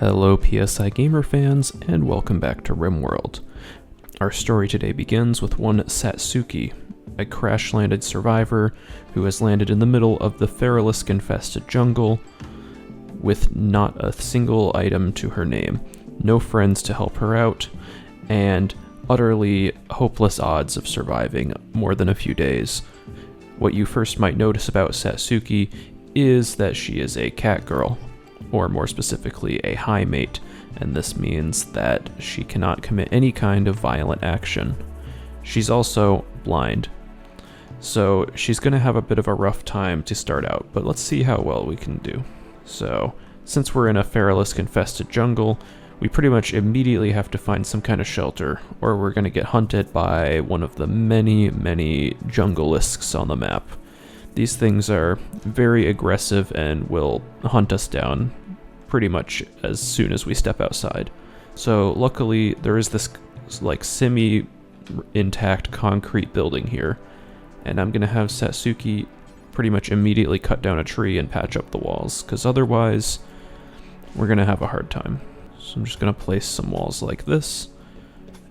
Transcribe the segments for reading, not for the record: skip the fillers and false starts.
Hello PSI Gamer fans, and welcome back to Rimworld. Our story today begins with one Satsuki, a crash-landed survivor who has landed in the middle of the Feralisk-infested jungle with not a single item to her name, no friends to help her out, and utterly hopeless odds of surviving more than a few days. What you first might notice about Satsuki is that she is a Catgirl, or more specifically a high mate, and this means that she cannot commit any kind of violent action. She's also blind, so she's going to have a bit of a rough time to start out, but let's see how well we can do. So, since we're in a Feralisk-infested jungle, we pretty much immediately have to find some kind of shelter, or we're going to get hunted by one of the many jungleisks on the map. These things are very aggressive and will hunt us down pretty much as soon as we step outside. So luckily there is this like semi-intact concrete building here, and I'm gonna have Satsuki pretty much immediately cut down a tree and patch up the walls, because otherwise we're gonna have a hard time. So I'm just gonna place some walls like this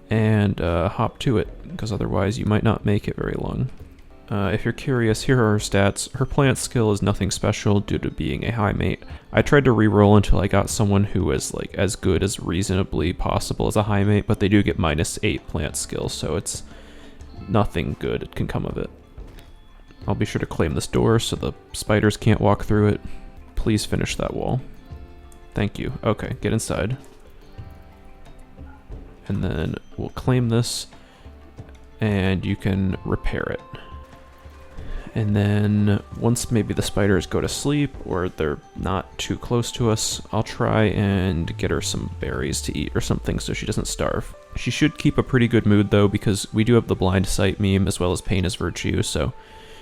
and hop to it, because otherwise you might not make it very long. If you're curious, here are her stats. Her plant skill is nothing special due to being a high mate. I tried to re-roll until I got someone who was like as good as reasonably possible as a high mate, but they do get -8 plant skill, so it's nothing good can come of it. I'll be sure to claim this door so the spiders can't walk through it. Please finish that wall. Thank you. Okay, get inside. And then we'll claim this, and you can repair it. And then once maybe the spiders go to sleep or they're not too close to us, I'll try and get her some berries to eat or something so she doesn't starve. She should keep a pretty good mood though, because we do have the blind sight meme as well as pain is virtue, so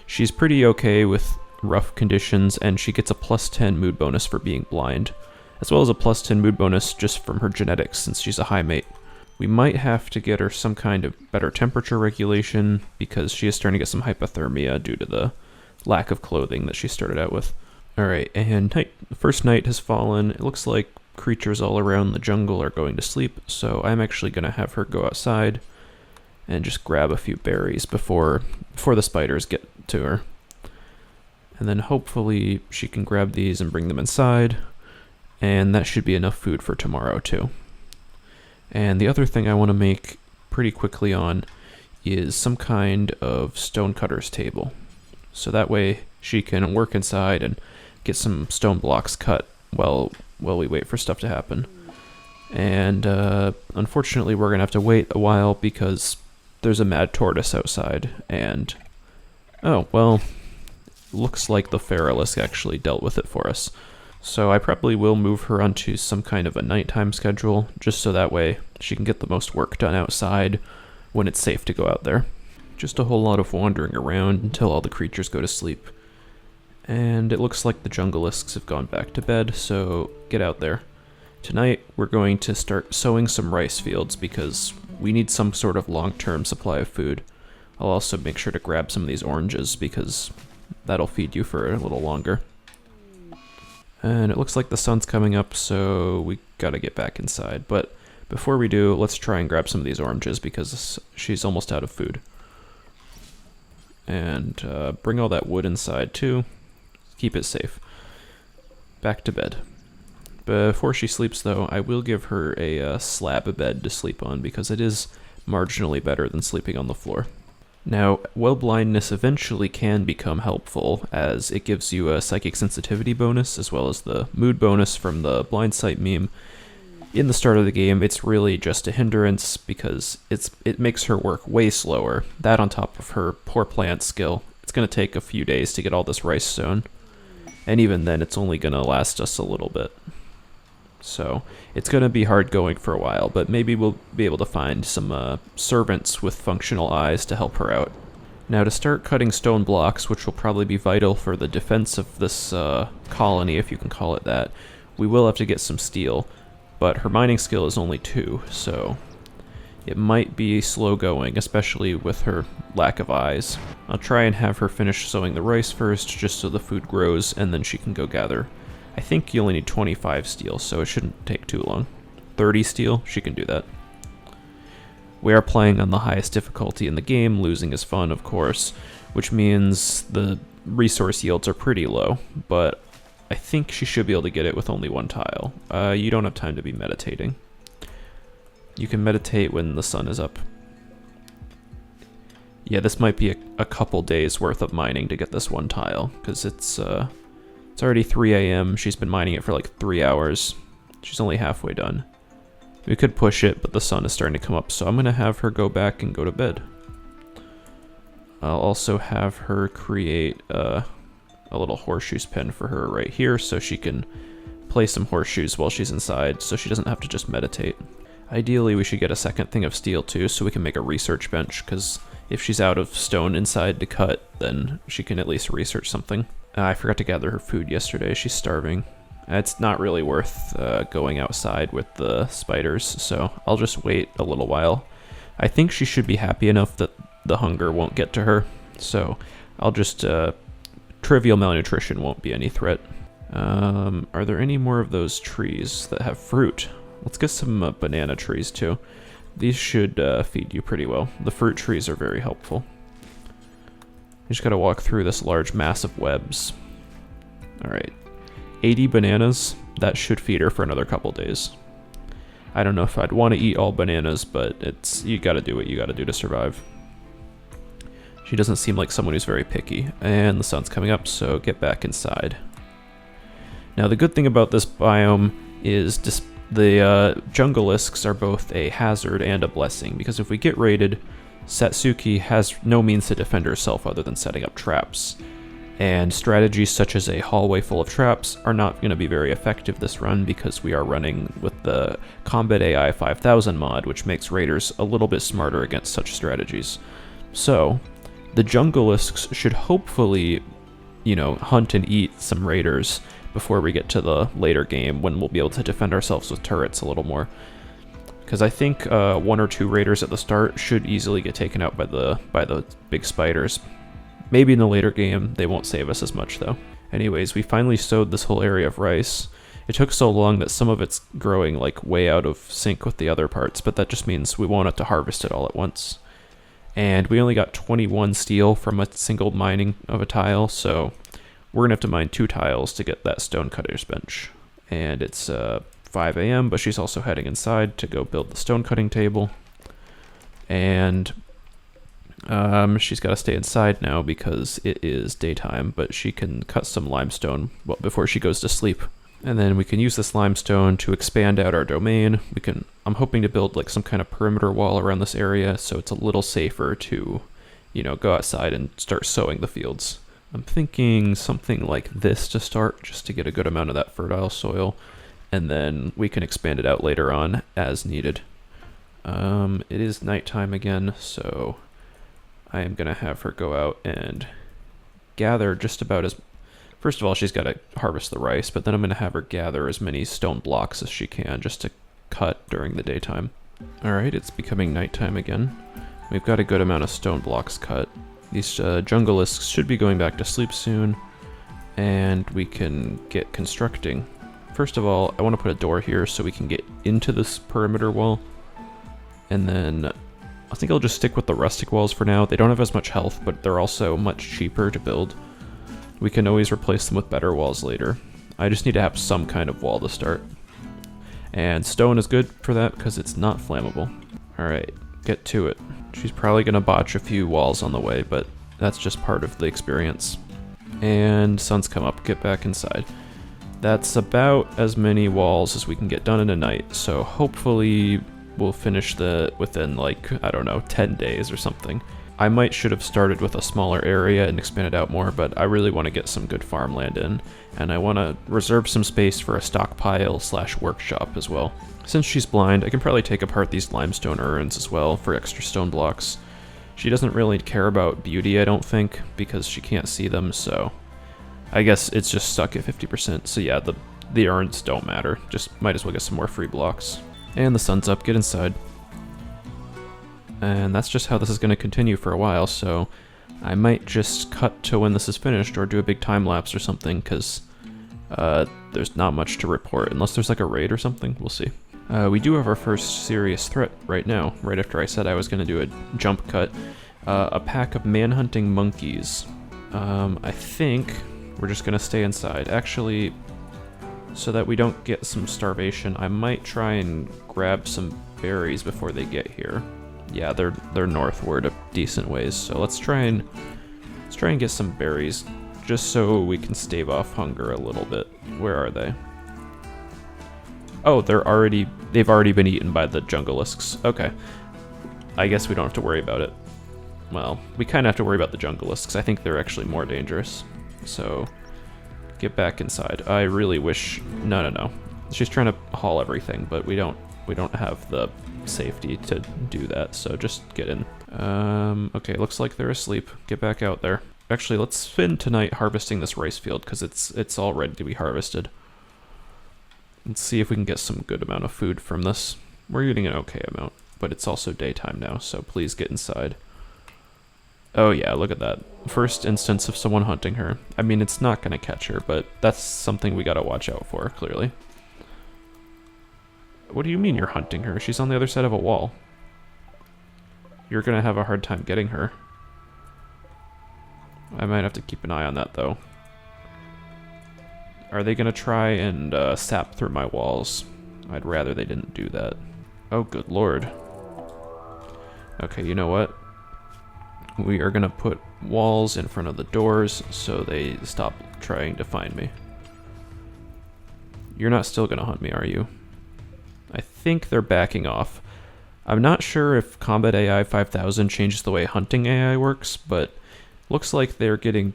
she's pretty okay with rough conditions, and she gets a +10 mood bonus for being blind, as well as a +10 mood bonus just from her genetics since she's a high mate. We might have to get her some kind of better temperature regulation, because she is starting to get some hypothermia due to the lack of clothing that she started out with. Alright, and the first night has fallen. It looks like creatures all around the jungle are going to sleep, so I'm actually going to have her go outside and just grab a few berries before the spiders get to her. And then hopefully she can grab these and bring them inside, and that should be enough food for tomorrow too. And the other thing I want to make pretty quickly on is some kind of stonecutter's table. So that way she can work inside and get some stone blocks cut while we wait for stuff to happen. And unfortunately we're going to have to wait a while because there's a mad tortoise outside, and oh, well, looks like the Feralisk actually dealt with it for us. So I probably will move her onto some kind of a nighttime schedule, just so that way she can get the most work done outside when it's safe to go out there. Just a whole lot of wandering around until all the creatures go to sleep. And it looks like the jungleisks have gone back to bed, so get out there. Tonight we're going to start sowing some rice fields because we need some sort of long-term supply of food. I'll also make sure to grab some of these oranges because that'll feed you for a little longer. And it looks like the sun's coming up, so we gotta get back inside. But before we do, let's try and grab some of these oranges because she's almost out of food. And bring all that wood inside too. Keep it safe. Back to bed. Before she sleeps though, I will give her a slab bed to sleep on because it is marginally better than sleeping on the floor. Now, while blindness eventually can become helpful, as it gives you a psychic sensitivity bonus as well as the mood bonus from the blind sight meme, in the start of the game it's really just a hindrance because it makes her work way slower. That on top of her poor plant skill, it's going to take a few days to get all this rice sown, and even then it's only going to last us a little bit. So it's going to be hard going for a while, but maybe we'll be able to find some servants with functional eyes to help her out. Now to start cutting stone blocks, which will probably be vital for the defense of this colony, if you can call it that, we will have to get some steel, but her mining skill is only 2, so it might be slow going, especially with her lack of eyes. I'll try and have her finish sowing the rice first, just so the food grows, and then she can go gather I think you only need 25 steel, so it shouldn't take too long. 30 steel, she can do that. We are playing on the highest difficulty in the game. Losing is fun, of course, which means the resource yields are pretty low, but I think she should be able to get it with only one tile. You don't have time to be meditating. You can meditate when the sun is up. Yeah, this might be a couple days worth of mining to get this one tile, because it's already 3 a.m. She's been mining it for like 3 hours. She's only halfway done. We could push it, but the sun is starting to come up, so I'm going to have her go back and go to bed. I'll also have her create a little horseshoes pen for her right here, so she can play some horseshoes while she's inside, so she doesn't have to just meditate. Ideally, we should get a second thing of steel too, so we can make a research bench, because if she's out of stone inside to cut, then she can at least research something. I forgot to gather her food yesterday. She's starving. It's not really worth going outside with the spiders, so I'll just wait a little while. I think she should be happy enough that the hunger won't get to her, so I'll just... trivial malnutrition won't be any threat. Are there any more of those trees that have fruit? Let's get some banana trees too. These should feed you pretty well. The fruit trees are very helpful. You just gotta walk through this large mass of webs. Alright. 80 bananas. That should feed her for another couple days. I don't know if I'd want to eat all bananas, but you gotta do what you gotta do to survive. She doesn't seem like someone who's very picky. And the sun's coming up, so get back inside. Now the good thing about this biome is the jungleisks are both a hazard and a blessing, because if we get raided, Satsuki has no means to defend herself other than setting up traps. And strategies such as a hallway full of traps are not going to be very effective this run, because we are running with the Combat AI 5000 mod, which makes raiders a little bit smarter against such strategies. So, the jungleisks should hopefully, hunt and eat some raiders before we get to the later game, when we'll be able to defend ourselves with turrets a little more. Because I think 1 or 2 raiders at the start should easily get taken out by the big spiders. Maybe in the later game, they won't save us as much though. Anyways, we finally sowed this whole area of rice. It took so long that some of it's growing like way out of sync with the other parts, but that just means we won't have to harvest it all at once. And we only got 21 steel from a single mining of a tile, so we're gonna have to mine 2 tiles to get that stone cutter's bench. And it's 5 a.m., but she's also heading inside to go build the stone cutting table. And she's got to stay inside now because it is daytime, but she can cut some limestone before she goes to sleep. And then we can use this limestone to expand out our domain. I'm hoping to build like some kind of perimeter wall around this area, so it's a little safer to, go outside and start sowing the fields. I'm thinking something like this to start, just to get a good amount of that fertile soil, and then we can expand it out later on as needed. It is nighttime again, so I am going to have her go out and gather just about as... First of all, she's got to harvest the rice, but then I'm going to have her gather as many stone blocks as she can just to cut during the daytime. Alright, it's becoming nighttime again. We've got a good amount of stone blocks cut. These jungleisks should be going back to sleep soon, and we can get constructing. First of all, I want to put a door here so we can get into this perimeter wall, and then I think I'll just stick with the rustic walls for now. They don't have as much health, but they're also much cheaper to build. We can always replace them with better walls later. I just need to have some kind of wall to start. And stone is good for that because it's not flammable. Alright, get to it. She's probably going to botch a few walls on the way, but that's just part of the experience. And sun's come up, get back inside. That's about as many walls as we can get done in a night, so hopefully we'll finish within like, I don't know, 10 days or something. I should have started with a smaller area and expanded out more, but I really want to get some good farmland in, and I want to reserve some space for a stockpile / workshop as well. Since she's blind, I can probably take apart these limestone urns as well for extra stone blocks. She doesn't really care about beauty, I don't think, because she can't see them, so I guess it's just stuck at 50%. So yeah, the urns don't matter. Just might as well get some more free blocks. And the sun's up, get inside. And that's just how this is going to continue for a while, so I might just cut to when this is finished or do a big time lapse or something, because There's not much to report, unless there's like a raid or something. We'll see. We do have our first serious threat right now, right after I said I was going to do a jump cut. A pack of manhunting monkeys. I think we're just going to stay inside. Actually, so that we don't get some starvation, I might try and grab some berries before they get here. Yeah, they're northward a decent ways, so let's try and get some berries, just so we can stave off hunger a little bit. Where are they? Oh, they've already been eaten by the junglelisks. Okay. I guess we don't have to worry about it. Well, we kind of have to worry about the junglelisks. I think they're actually more dangerous. So, get back inside. I really wish... No. She's trying to haul everything, but we don't have the safety to do that, so just get in. Okay, looks like they're asleep. Get back out there. Actually, let's spend tonight harvesting this rice field, because it's all ready to be harvested. Let's see if we can get some good amount of food from this. We're getting an okay amount, but it's also daytime now, so please get inside. Oh yeah, look at that. First instance of someone hunting her. I mean, it's not gonna catch her, but that's something we gotta watch out for, clearly. What do you mean you're hunting her? She's on the other side of a wall. You're gonna have a hard time getting her. I might have to keep an eye on that, though. Are they gonna try and sap through my walls? I'd rather they didn't do that. Oh, good lord. Okay, you know what? We are gonna put walls in front of the doors so they stop trying to find me. You're not still gonna hunt me, are you? I think they're backing off. I'm not sure if Combat AI 5000 changes the way hunting AI works, but looks like they were getting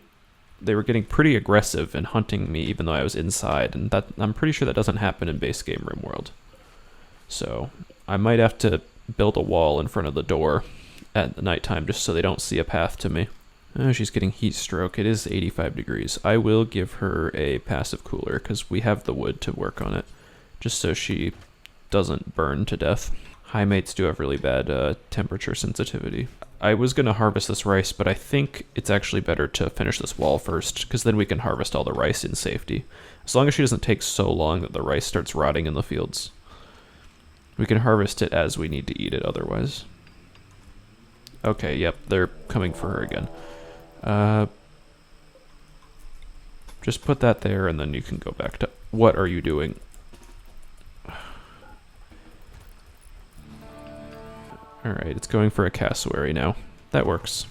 pretty aggressive in hunting me even though I was inside, and that I'm pretty sure that doesn't happen in base game Rimworld. So I might have to build a wall in front of the door at the nighttime just so they don't see a path to me. Oh, she's getting heat stroke. It is 85 degrees. I will give her a passive cooler because we have the wood to work on it, just so she doesn't burn to death. High mates do have really bad temperature sensitivity. I was going to harvest this rice, but I think it's actually better to finish this wall first, because then we can harvest all the rice in safety. As long as she doesn't take so long that the rice starts rotting in the fields. We can harvest it as we need to eat it otherwise. Okay, yep, they're coming for her again. Just put that there, and then you can go back to... What are you doing? Alright, it's going for a cassowary now. That works.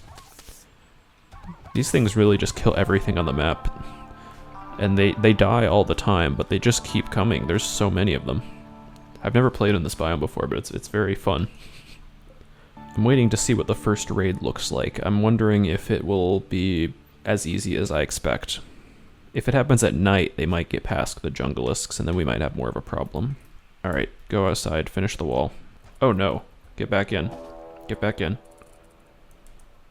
These things really just kill everything on the map. And they die all the time, but they just keep coming. There's so many of them. I've never played in this biome before, but it's very fun. I'm waiting to see what the first raid looks like. I'm wondering if it will be as easy as I expect. If it happens at night, they might get past the junglelisks, and then we might have more of a problem. Alright, go outside, finish the wall. Oh no. Get back in. Get back in.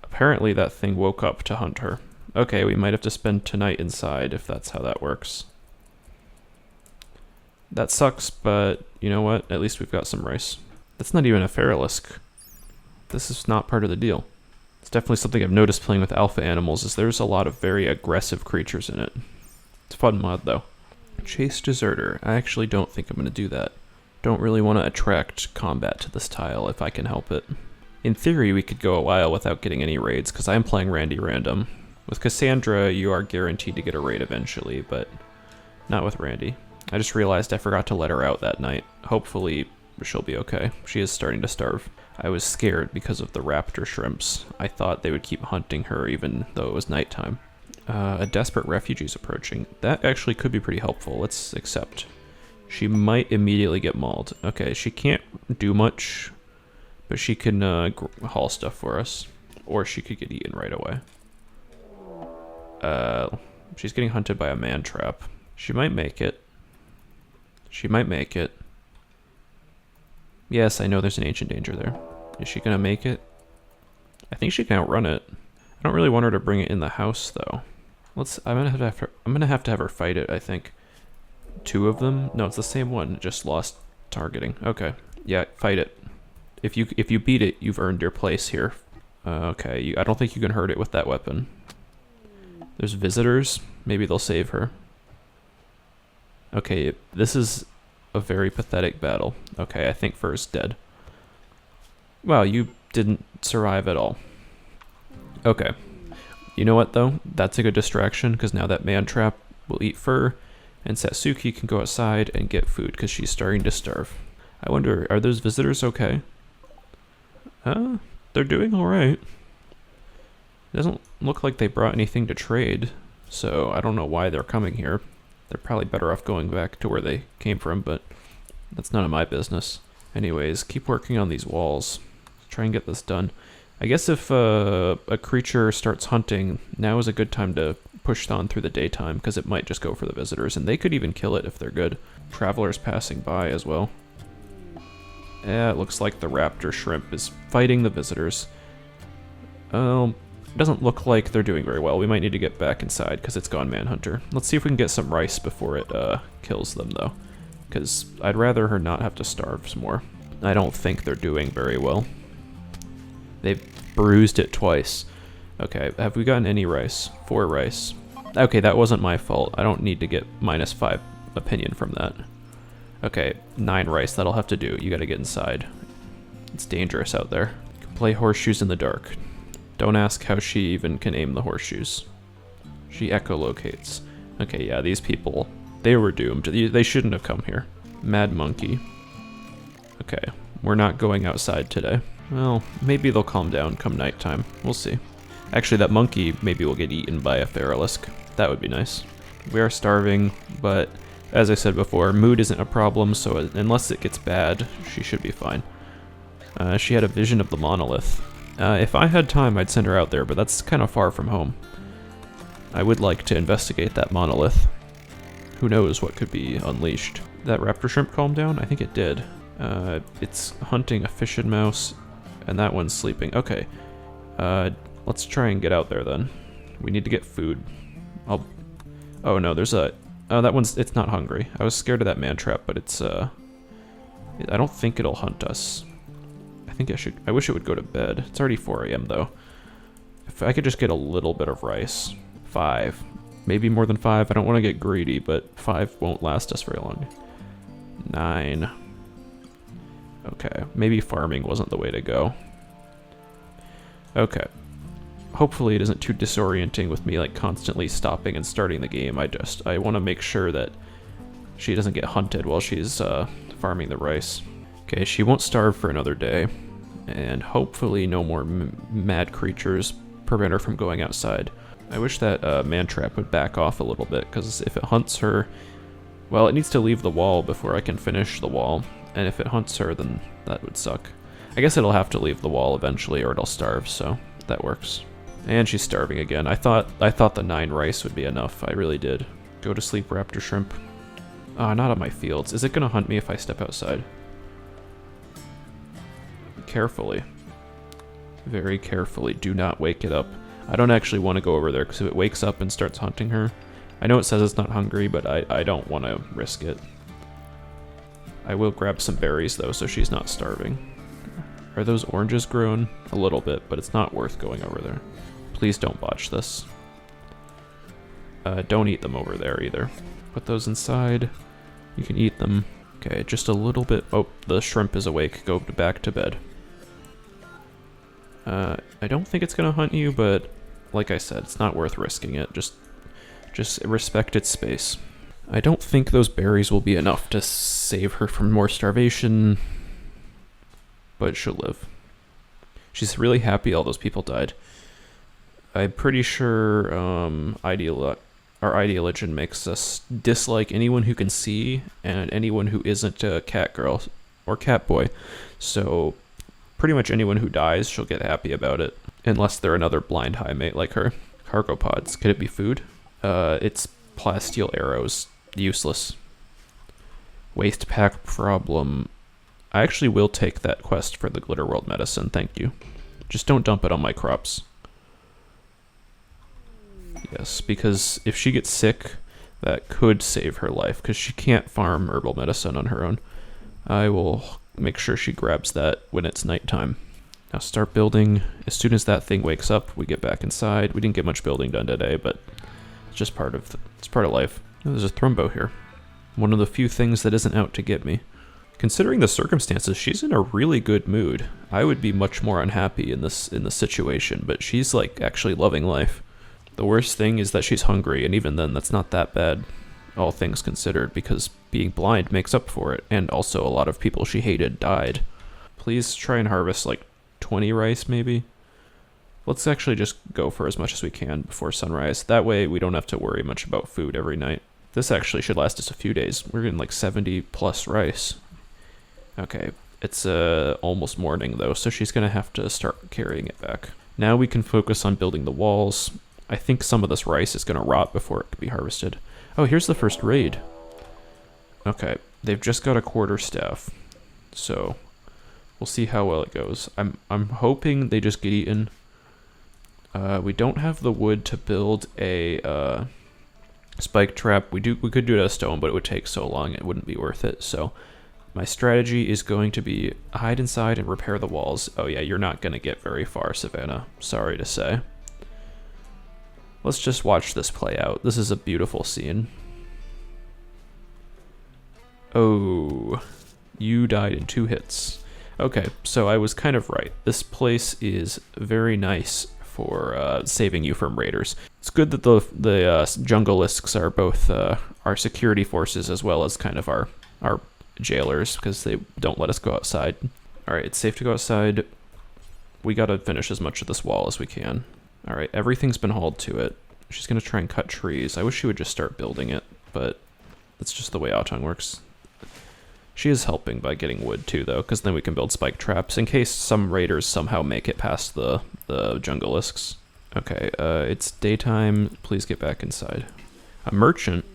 Apparently that thing woke up to hunt her. Okay, we might have to spend tonight inside if that's how that works. That sucks, but you know what? At least we've got some rice. That's not even a Feralisk. This is not part of the deal. It's definitely something I've noticed playing with alpha animals, is there's a lot of very aggressive creatures in it. It's a fun mod, though. Chase Deserter. I actually don't think I'm going to do that. Don't really want to attract combat to this tile if I can help it. In theory, we could go a while without getting any raids, because I'm playing Randy Random. With Cassandra, you are guaranteed to get a raid eventually, but not with Randy. I just realized I forgot to let her out that night. Hopefully, she'll be okay. She is starting to starve. I was scared because of the raptor shrimps. I thought they would keep hunting her even though it was nighttime. A desperate refugee's approaching. That actually could be pretty helpful. Let's accept. She might immediately get mauled. Okay, she can't do much, but she can haul stuff for us. Or she could get eaten right away. She's getting hunted by a man trap. She might make it. She might make it. Yes, I know there's an ancient danger there. Is she gonna make it? I think she can outrun it. I don't really want her to bring it in the house though. I'm gonna have to have her fight it, I think. Two of them? No, it's the same one. It just lost targeting. Okay. Yeah, fight it. If you beat it, you've earned your place here. Okay, I don't think you can hurt it with that weapon. There's visitors. Maybe they'll save her. Okay, this is a very pathetic battle. Okay, I think Fur's dead. Wow, you didn't survive at all. Okay. You know what, though? That's a good distraction, because now that man trap will eat Fur, and Satsuki can go outside and get food, because she's starting to starve. I wonder, are those visitors okay? They're doing alright. It doesn't look like they brought anything to trade, so I don't know why they're coming here. They're probably better off going back to where they came from, but that's none of my business. Anyways, keep working on these walls. Try and get this done. I guess if a creature starts hunting, now is a good time to push on through the daytime, because it might just go for the visitors, and they could even kill it if they're good. Travelers passing by as well. Yeah, it looks like the raptor shrimp is fighting the visitors. It doesn't look like they're doing very well. We might need to get back inside because it's gone manhunter. Let's see if we can get some rice before it kills them, though, because I'd rather her not have to starve some more. I don't think they're doing very well. They've bruised it twice. Okay, have we gotten any rice? 4 rice. Okay, that wasn't my fault. I don't need to get -5 opinion from that. Okay, 9 rice. That'll have to do. You gotta get inside. It's dangerous out there. You can play horseshoes in the dark. Don't ask how she even can aim the horseshoes. She echolocates. Okay, yeah, these people, they were doomed. They shouldn't have come here. Mad monkey. Okay, we're not going outside today. Well, maybe they'll calm down come nighttime. We'll see. Actually, that monkey maybe will get eaten by a Feralisk. That would be nice. We are starving, but as I said before, mood isn't a problem, so unless it gets bad, she should be fine. She had a vision of the monolith. If I had time, I'd send her out there, but that's kind of far from home. I would like to investigate that monolith. Who knows what could be unleashed. Did that raptor shrimp calm down? I think it did. It's hunting a fish and mouse, and that one's sleeping. Okay. Let's try and get out there then. We need to get food. Oh no, there's a... Oh, that one's... It's not hungry. I was scared of that man trap, but it's, I don't think it'll hunt us. I wish it would go to bed. It's already 4 AM though. If I could just get a little bit of rice. 5. Maybe more than 5. I don't want to get greedy, but 5 won't last us very long. 9. Okay, maybe farming wasn't the way to go. Okay. Hopefully it isn't too disorienting with me like constantly stopping and starting the game. I want to make sure that she doesn't get hunted while she's farming the rice. Okay, she won't starve for another day, and hopefully no more mad creatures prevent her from going outside. I wish that man trap would back off a little bit, because if it hunts her, well, it needs to leave the wall before I can finish the wall, and if it hunts her, then that would suck. I guess it'll have to leave the wall eventually, or it'll starve, so that works. And she's starving again. I thought the 9 rice would be enough. I really did. Go to sleep, raptor shrimp. Ah, not on my fields. Is it gonna hunt me if I step outside? Carefully. Very carefully. Do not wake it up. I don't actually want to go over there, because if it wakes up and starts hunting her... I know it says it's not hungry, but I don't want to risk it. I will grab some berries, though, so she's not starving. Are those oranges grown? A little bit, but it's not worth going over there. Please don't botch this. Don't eat them over there, either. Put those inside. You can eat them. Okay, just a little bit... Oh, the shrimp is awake. Go back to bed. I don't think it's gonna hunt you, but like I said, it's not worth risking it. Just respect its space. I don't think those berries will be enough to save her from more starvation, but she'll live. She's really happy all those people died. I'm pretty sure our ideology makes us dislike anyone who can see and anyone who isn't a Catgirl or Catboy. So pretty much anyone who dies, she'll get happy about it. Unless they're another blind high mate like her. Cargo pods. Could it be food? It's plasteel arrows. Useless. Waste pack problem. I actually will take that quest for the Glitterworld medicine, thank you. Just don't dump it on my crops. Yes, because if she gets sick, that could save her life, because she can't farm herbal medicine on her own. I will make sure she grabs that when it's nighttime. Now start building. As soon as that thing wakes up, we get back inside. We didn't get much building done today, but it's just part of life. Oh, there's a thrumbo here. One of the few things that isn't out to get me. Considering the circumstances, she's in a really good mood. I would be much more unhappy in this situation, but she's like actually loving life. The worst thing is that she's hungry, and even then that's not that bad, all things considered, because being blind makes up for it, and also a lot of people she hated died. Please try and harvest like 20 rice maybe? Let's actually just go for as much as we can before sunrise. That way we don't have to worry much about food every night. This actually should last us a few days. We're getting like 70 plus rice. Okay, it's almost morning though, so she's gonna have to start carrying it back. Now we can focus on building the walls. I think some of this rice is gonna rot before it can be harvested. Oh, here's the first raid. Okay, they've just got a quarterstaff, so we'll see how well it goes. I'm hoping they just get eaten. We don't have the wood to build a spike trap. We could do it out of stone, but it would take so long it wouldn't be worth it. So my strategy is going to be hide inside and repair the walls. Oh yeah, you're not gonna get very far, Savannah. Sorry to say. Let's just watch this play out. This is a beautiful scene. Oh, you died in 2 hits. Okay, so I was kind of right. This place is very nice for saving you from raiders. It's good that the Junglelisks are both our security forces as well as kind of our jailers, because they don't let us go outside. Alright, it's safe to go outside. We gotta finish as much of this wall as we can. Alright, everything's been hauled to it. She's gonna try and cut trees. I wish she would just start building it, but that's just the way Aotang works. She is helping by getting wood too, though, because then we can build spike traps in case some raiders somehow make it past the Junglelisks. Okay, it's daytime. Please get back inside. A merchant?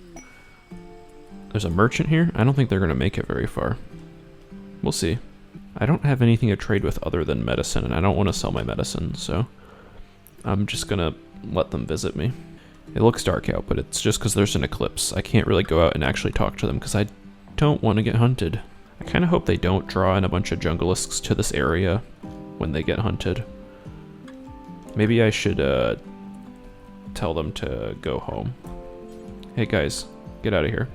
There's a merchant here? I don't think they're going to make it very far. We'll see. I don't have anything to trade with other than medicine, and I don't want to sell my medicine, so I'm just going to let them visit me. It looks dark out, but it's just because there's an eclipse. I can't really go out and actually talk to them because I don't want to get hunted. I kind of hope they don't draw in a bunch of Junglelisks to this area when they get hunted. Maybe I should tell them to go home. Hey guys, get out of here.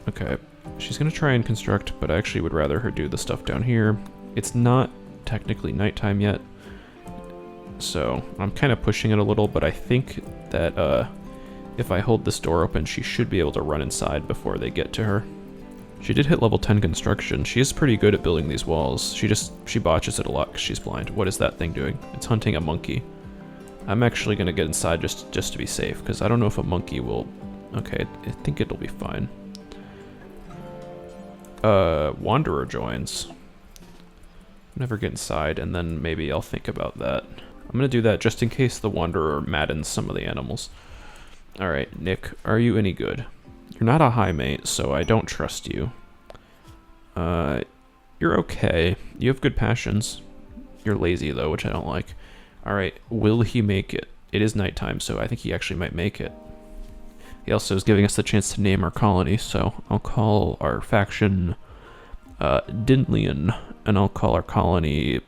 Okay, she's gonna try and construct, but I actually would rather her do the stuff down here. It's not technically nighttime yet, so I'm kind of pushing it a little, but I think that if I hold this door open, she should be able to run inside before they get to her. She did hit level 10 construction. She is pretty good at building these walls. She botches it a lot because she's blind. What is that thing doing? It's hunting a monkey. I'm actually gonna get inside just to be safe, because I don't know if a monkey will... Okay, I think it'll be fine. Wanderer joins. Never get inside, and then maybe I'll think about that. I'm gonna do that just in case the Wanderer maddens some of the animals. Alright, Nick, are you any good? You're not a high mate, so I don't trust you. You're okay. You have good passions. You're lazy, though, which I don't like. Alright, will he make it? It is nighttime, so I think he actually might make it. He also is giving us the chance to name our colony, so I'll call our faction Dindlian, and I'll call our colony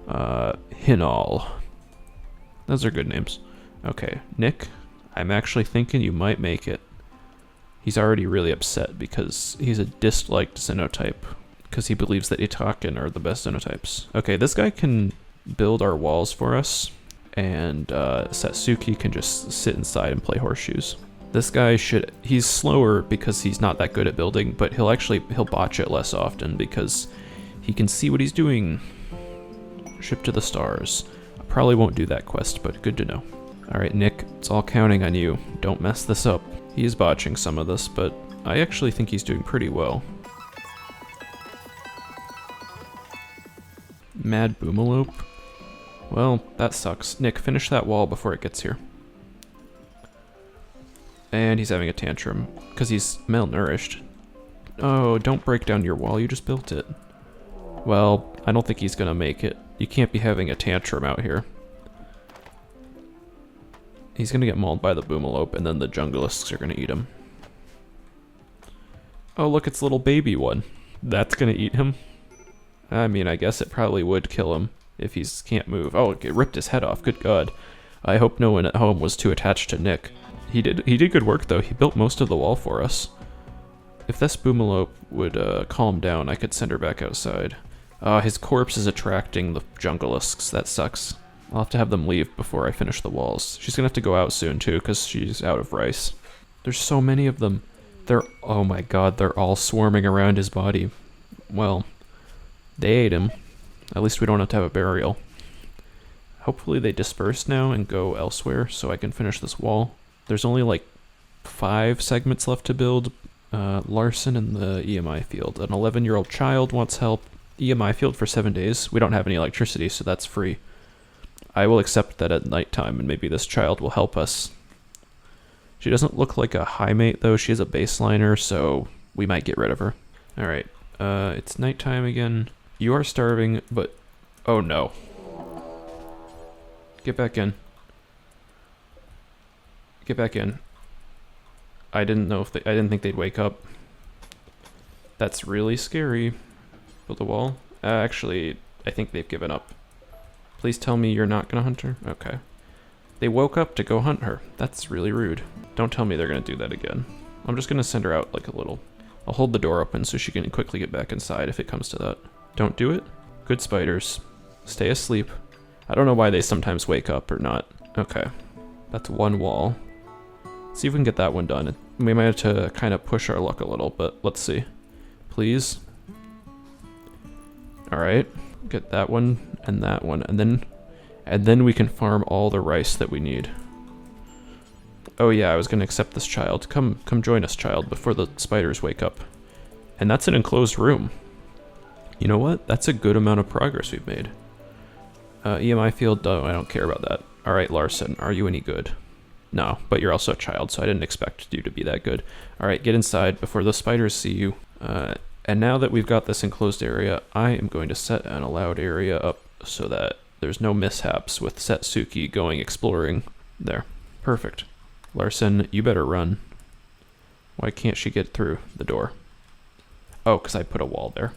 Hinal. Those are good names. Okay, Nick, I'm actually thinking you might make it. He's already really upset because he's a disliked xenotype, because he believes that Itaken are the best xenotypes. Okay, this guy can build our walls for us, and Satsuki can just sit inside and play horseshoes. This guy he's slower because he's not that good at building, but he'll botch it less often because he can see what he's doing. Ship to the stars. I probably won't do that quest, but good to know. Alright, Nick, it's all counting on you. Don't mess this up. He is botching some of this, but I actually think he's doing pretty well. Mad Boomalope? Well, that sucks. Nick, finish that wall before it gets here. And he's having a tantrum, because he's malnourished. Oh, don't break down your wall, you just built it. Well, I don't think he's gonna make it. You can't be having a tantrum out here. He's gonna get mauled by the Boomalope, and then the Junglelisks are gonna eat him. Oh, look, it's little baby one. That's gonna eat him? I mean, I guess it probably would kill him if he can't move. Oh, it ripped his head off, good god. I hope no one at home was too attached to Nick. He did good work though. He built most of the wall for us. If this Boomalope would calm down, I could send her back outside. His corpse is attracting the Jungleisks. That sucks. I'll have to have them leave before I finish the walls. She's gonna have to go out soon too, because she's out of rice. There's so many of them. Oh my god, they're all swarming around his body. Well, they ate him. At least we don't have to have a burial. Hopefully they disperse now and go elsewhere so I can finish this wall. There's only like 5 segments left to build. Larson in the EMI field. An 11-year-old child wants help. EMI field for 7 days. We don't have any electricity, so that's free. I will accept that at nighttime, and maybe this child will help us. She doesn't look like a high mate, though. She is a baseliner, so we might get rid of her. Alright, it's nighttime again. You are starving, but... Oh no. Get back in. Get back in. I didn't think they'd wake up. That's really scary. Build a wall. Actually, I think they've given up. Please tell me you're not gonna hunt her? Okay. They woke up to go hunt her. That's really rude. Don't tell me they're gonna do that again. I'm just gonna send her out like a little. I'll hold the door open so she can quickly get back inside if it comes to that. Don't do it. Good spiders. Stay asleep. I don't know why they sometimes wake up or not. Okay. That's one wall. See if we can get that one done. We might have to kind of push our luck a little, but let's see. Please. Alright. Get that one, and then we can farm all the rice that we need. Oh yeah, I was gonna accept this child. Come join us, child, before the spiders wake up. And that's an enclosed room. You know what? That's a good amount of progress we've made. EMI field, oh, I don't care about that. Alright, Larson, are you any good? No, but you're also a child, so I didn't expect you to be that good. Alright, get inside before the spiders see you. And now that we've got this enclosed area, I am going to set an allowed area up so that there's no mishaps with Satsuki going exploring. There. Perfect. Larson, you better run. Why can't she get through the door? Oh, because I put a wall there.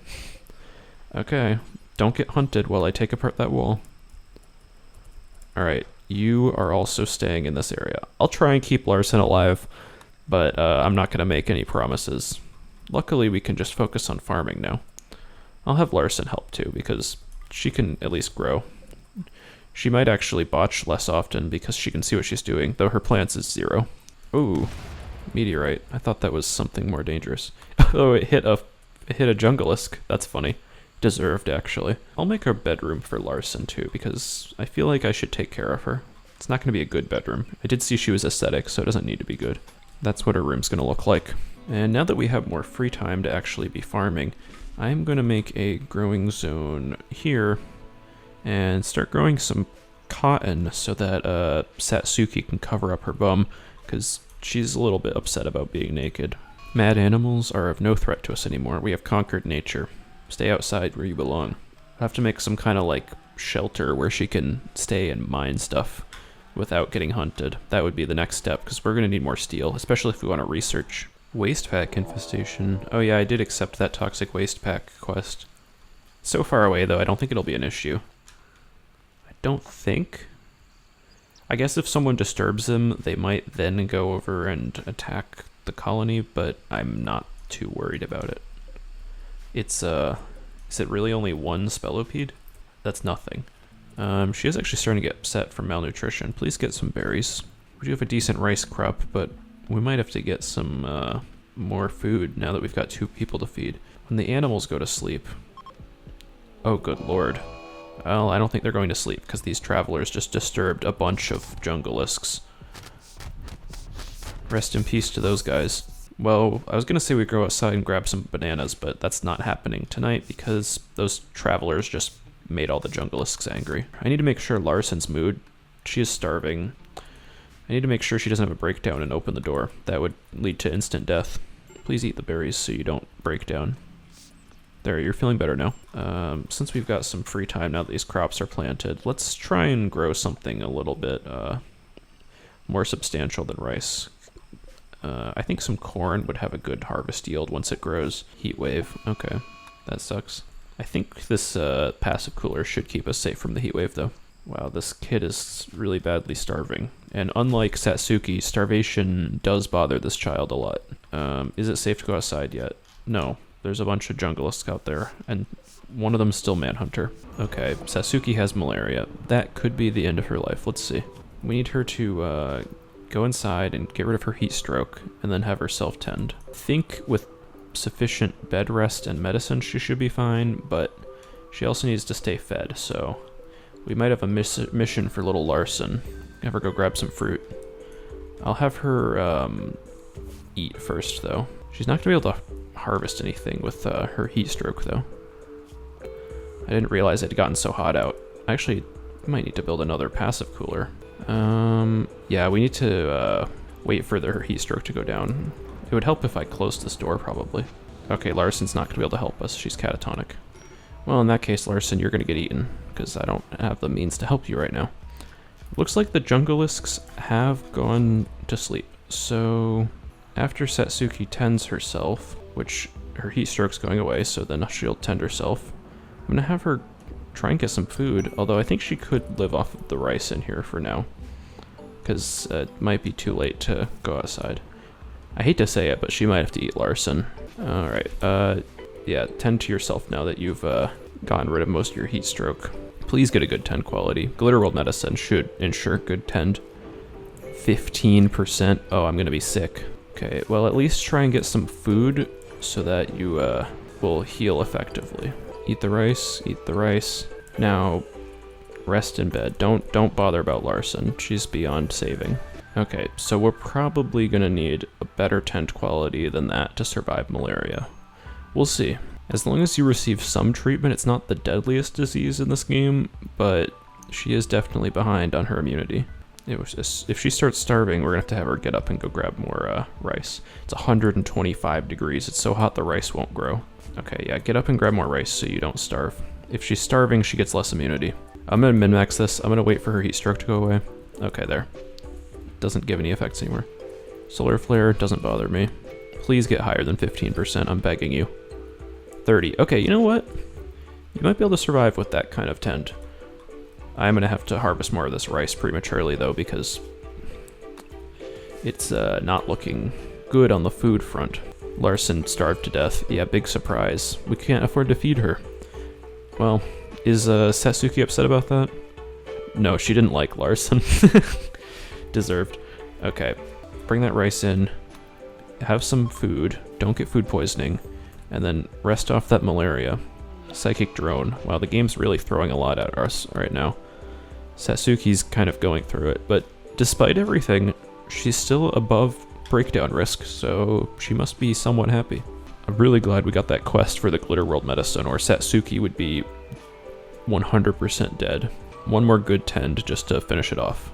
Okay. Don't get hunted while I take apart that wall. Alright. You are also staying in this area. I'll try and keep Larson alive, but I'm not going to make any promises. Luckily, we can just focus on farming now. I'll have Larson help too, because she can at least grow. She might actually botch less often because she can see what she's doing, though her plants is 0. Ooh, meteorite. I thought that was something more dangerous. Oh, it hit a Jungleisk. That's funny. Deserved, actually. I'll make a bedroom for Larson too, because I feel like I should take care of her. It's not going to be a good bedroom. I did see she was aesthetic, so it doesn't need to be good. That's what her room's going to look like. And now that we have more free time to actually be farming, I'm going to make a growing zone here and start growing some cotton so that Satsuki can cover up her bum, because she's a little bit upset about being naked. Mad animals are of no threat to us anymore. We have conquered nature. Stay outside where you belong. I have to make some kind of like shelter where she can stay and mine stuff without getting hunted. That would be the next step, because we're going to need more steel, especially if we want to research. Waste pack infestation. Oh yeah, I did accept that toxic waste pack quest. So far away though, I don't think it'll be an issue. I don't think. I guess if someone disturbs them, they might then go over and attack the colony, but I'm not too worried about it. It's, is it really only one Spelopede? That's nothing. She is actually starting to get upset from malnutrition. Please get some berries. We do have a decent rice crop, but we might have to get some more food now that we've got 2 people to feed. When the animals go to sleep... Oh, good lord. Well, I don't think they're going to sleep, because these travelers just disturbed a bunch of Jungleisks. Rest in peace to those guys. Well, I was going to say we go outside and grab some bananas, but that's not happening tonight because those travelers just made all the Jungleisks angry. I need to make sure Larson's mood. She is starving. I need to make sure she doesn't have a breakdown and open the door. That would lead to instant death. Please eat the berries so you don't break down. There, you're feeling better now. Since we've got some free time now that these crops are planted, let's try and grow something a little bit more substantial than rice. I think some corn would have a good harvest yield once it grows. Heat wave. Okay, that sucks. I think this passive cooler should keep us safe from the heat wave, though. Wow, this kid is really badly starving. And unlike Satsuki, starvation does bother this child a lot. Is it safe to go outside yet? No. There's a bunch of jungleists out there, and one of them's still Manhunter. Okay, Satsuki has malaria. That could be the end of her life. Let's see. We need her to go inside and get rid of her heat stroke, and then have her self-tend. I think with sufficient bed rest and medicine she should be fine, but she also needs to stay fed, so we might have a mission for little Larson. Have her go grab some fruit. I'll have her eat first, though. She's not going to be able to harvest anything with her heat stroke, though. I didn't realize it had gotten so hot out. Actually, we might need to build another passive cooler. Yeah, we need to wait for her heat stroke to go down. It would help if I closed this door, probably. Okay, Larson's not going to be able to help us. She's catatonic. Well, in that case, Larson, you're going to get eaten, because I don't have the means to help you right now. Looks like the jungleists have gone to sleep. So, after Satsuki tends herself, which her heat stroke's going away, so then she'll tend herself, I'm going to have her try and get some food, although I think she could live off of the rice in here for now, because it might be too late to go outside. I hate to say it, but she might have to eat Larson. Alright, yeah, tend to yourself now that you've gotten rid of most of your heat stroke. Please get a good tend quality. Glitterworld medicine should ensure good tend. 15%. Oh, I'm gonna be sick. Okay, well, at least try and get some food so that you will heal effectively. Eat the rice, eat the rice. Now, rest in bed. Don't bother about Larson. She's beyond saving. Okay, so we're probably gonna need a better tent quality than that to survive malaria. We'll see. As long as you receive some treatment, it's not the deadliest disease in this game, but she is definitely behind on her immunity. If she starts starving, we're gonna have to have her get up and go grab more rice. It's 125 degrees. It's so hot the rice won't grow. Okay, yeah, get up and grab more rice so you don't starve. If she's starving, she gets less immunity. I'm gonna min-max this. I'm gonna wait for her heat stroke to go away. Okay, there. Doesn't give any effects anymore. Solar flare doesn't bother me. Please get higher than 15%, I'm begging you. 30. Okay, you know what? You might be able to survive with that kind of tend. I'm gonna have to harvest more of this rice prematurely, though, because it's not looking good on the food front. Larson starved to death. Yeah, big surprise. We can't afford to feed her. Well, is Satsuki upset about that? No, she didn't like Larson. Deserved. Okay, bring that rice in. Have some food. Don't get food poisoning. And then rest off that malaria. Psychic drone. Wow, the game's really throwing a lot at us right now. Satsuki's kind of going through it, but despite everything, she's still above breakdown risk, so she must be somewhat happy. I'm really glad we got that quest for the Glitterworld medicine, or Satsuki would be 100% dead. One more good tend just to finish it off.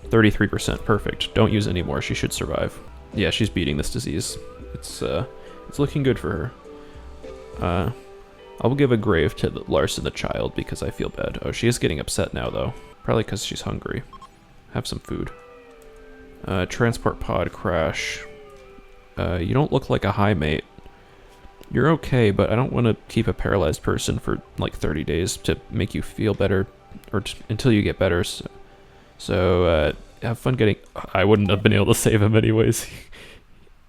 33%, perfect. Don't use any more, she should survive. Yeah, she's beating this disease. It's looking good for her. I'll give a grave to Larson the child because I feel bad. Oh, she is getting upset now, though. Probably because she's hungry. Have some food. Transport pod crash. You don't look like a high mate. You're okay, but I don't want to keep a paralyzed person for like 30 days to make you feel better, or until you get better. So have fun getting... I wouldn't have been able to save him anyways.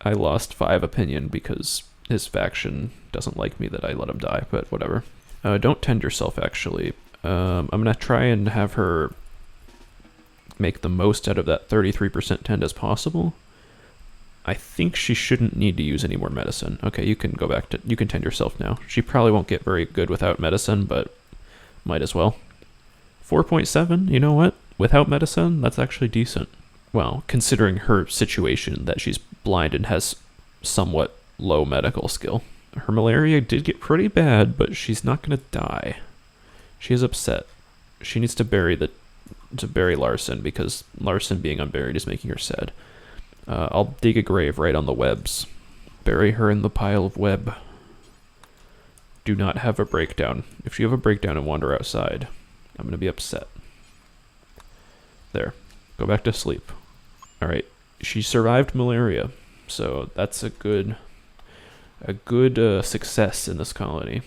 I lost 5 opinion because his faction doesn't like me that I let him die, but whatever. Don't tend yourself, actually. I'm gonna try and have her make the most out of that 33% tend as possible. I think she shouldn't need to use any more medicine. Okay, you can go back to... You can tend yourself now. She probably won't get very good without medicine, but might as well. 4.7, you know what? Without medicine, that's actually decent. Well, considering her situation, that she's blind and has somewhat low medical skill. Her malaria did get pretty bad, but she's not gonna die. She is upset. She needs to bury Larson, because Larson being unburied is making her sad. I'll dig a grave right on the webs. Bury her in the pile of web. Do not have a breakdown. If you have a breakdown and wander outside, I'm gonna be upset. There. Go back to sleep. Alright. She survived malaria, so that's a good success in this colony.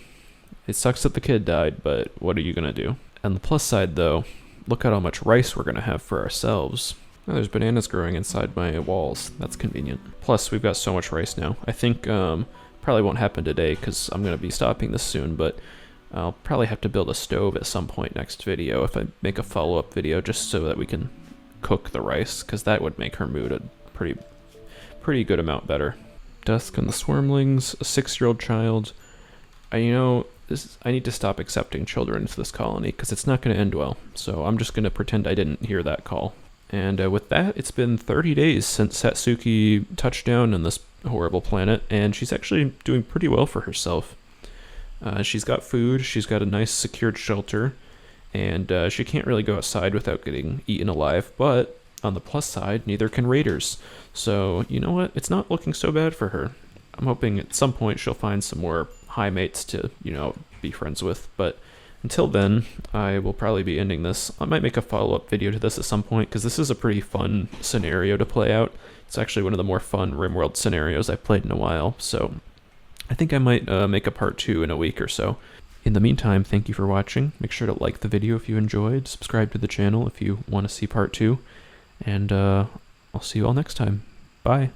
It sucks that the kid died, but what are you gonna do? On the plus side, though, look at how much rice we're gonna have for ourselves. Oh, there's bananas growing inside my walls. That's convenient. Plus, we've got so much rice now. I think probably won't happen today because I'm going to be stopping this soon, but I'll probably have to build a stove at some point next video if I make a follow-up video just so that we can cook the rice, because that would make her mood a pretty good amount better. Dusk and the Swarmlings, a 6-year-old child. I need to stop accepting children into this colony because it's not going to end well, so I'm just going to pretend I didn't hear that call. And with that, it's been 30 days since Satsuki touched down on this horrible planet, and she's actually doing pretty well for herself. She's got food, she's got a nice secured shelter, and she can't really go outside without getting eaten alive, but on the plus side, neither can raiders. So, you know what? It's not looking so bad for her. I'm hoping at some point she'll find some more high mates to, be friends with, but until then, I will probably be ending this. I might make a follow-up video to this at some point, because this is a pretty fun scenario to play out. It's actually one of the more fun Rimworld scenarios I've played in a while, so I think I might make a part 2 in a week or so. In the meantime, thank you for watching. Make sure to like the video if you enjoyed, subscribe to the channel if you want to see part 2, and I'll see you all next time. Bye!